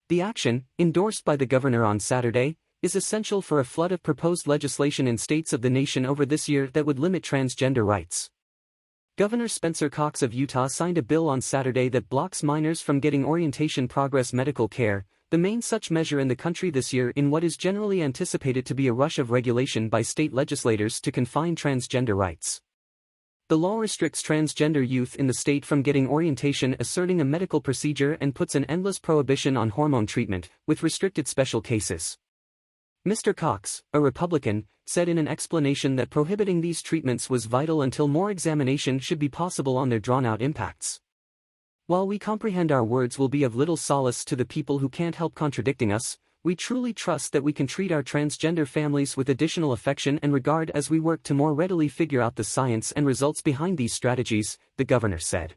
The action, endorsed by the governor on Saturday, is essential for a flood of proposed legislation in states of the nation over this year that would limit transgender rights. Governor Spencer Cox of Utah signed a bill on Saturday that blocks minors from getting orientation progress medical care, the main such measure in the country this year in what is generally anticipated to be a rush of regulation by state legislators to confine transgender rights. The law restricts transgender youth in the state from getting orientation, asserting a medical procedure, and puts an endless prohibition on hormone treatment, with restricted special cases. Mr. Cox, a Republican, said in an explanation that prohibiting these treatments was vital until more examination should be possible on their drawn-out impacts. While we comprehend our words will be of little solace to the people who can't help contradicting us, we truly trust that we can treat our transgender families with additional affection and regard as we work to more readily figure out the science and results behind these strategies, the governor said.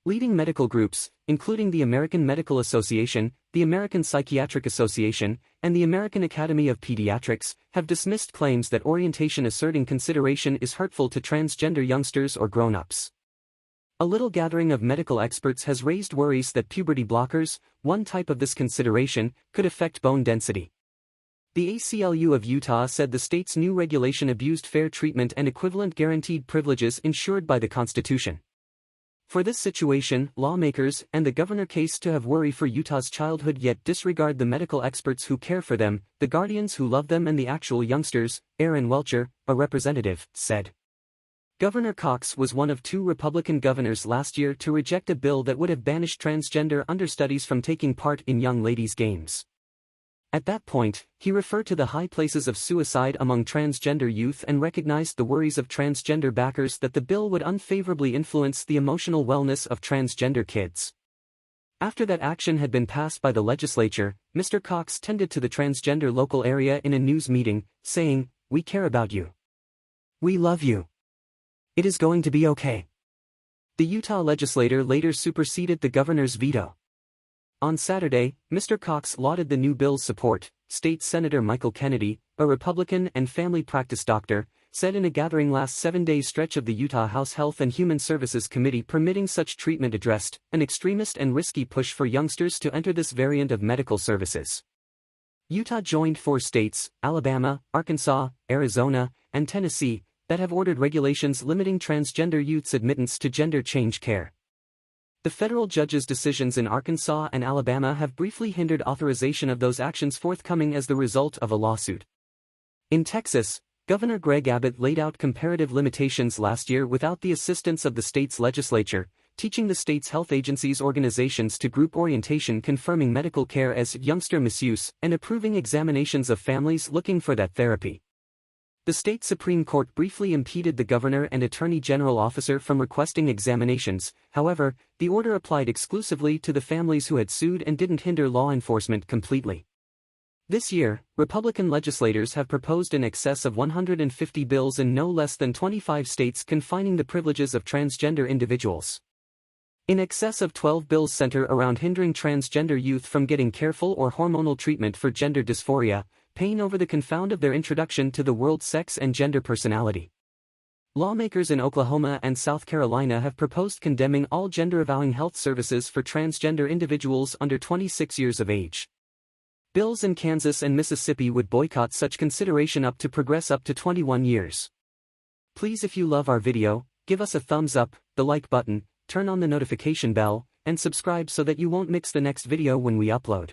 Leading medical groups, including the American Medical Association, the American Psychiatric Association, and the American Academy of Pediatrics, have dismissed claims that orientation asserting consideration is hurtful to transgender youngsters or grown-ups. A little gathering of medical experts has raised worries that puberty blockers, one type of this consideration, could affect bone density. The ACLU of Utah said the state's new regulation abused fair treatment and equivalent guaranteed privileges ensured by the Constitution. For this situation, lawmakers and the governor case to have worry for Utah's childhood yet disregard the medical experts who care for them, the guardians who love them and the actual youngsters, Aaron Welcher, a representative, said. Governor Cox was one of 2 Republican governors last year to reject a bill that would have banished transgender understudies from taking part in young ladies' games. At that point, he referred to the high places of suicide among transgender youth and recognized the worries of transgender backers that the bill would unfavorably influence the emotional wellness of transgender kids. After that action had been passed by the legislature, Mr. Cox tended to the transgender local area in a news meeting, saying, "We care about you. We love you. It is going to be okay." The Utah legislator later superseded the governor's veto. On Saturday, Mr. Cox lauded the new bill's support. State Senator Michael Kennedy, a Republican and family practice doctor, said in a gathering last 7-day stretch of the Utah House Health and Human Services Committee permitting such treatment addressed an extremist and risky push for youngsters to enter this variant of medical services. Utah joined 4 states, Alabama, Arkansas, Arizona, and Tennessee, that have ordered regulations limiting transgender youth's admittance to gender change care. The federal judge's decisions in Arkansas and Alabama have briefly hindered authorization of those actions forthcoming as the result of a lawsuit. In Texas, Governor Greg Abbott laid out comparative limitations last year without the assistance of the state's legislature, teaching the state's health agencies' organizations to group orientation confirming medical care as youngster misuse and approving examinations of families looking for that therapy. The state Supreme Court briefly impeded the governor and attorney general officer from requesting examinations. However, the order applied exclusively to the families who had sued and didn't hinder law enforcement completely. This year, Republican legislators have proposed in excess of 150 bills in no less than 25 states confining the privileges of transgender individuals. In excess of 12 bills center around hindering transgender youth from getting careful or hormonal treatment for gender dysphoria, pain over the confound of their introduction to the world sex and gender personality. Lawmakers in Oklahoma and South Carolina have proposed condemning all gender-avowing health services for transgender individuals under 26 years of age. Bills in Kansas and Mississippi would boycott such consideration up to progress up to 21 years. Please, if you love our video, give us a thumbs up, the like button, turn on the notification bell, and subscribe so that you won't miss the next video when we upload.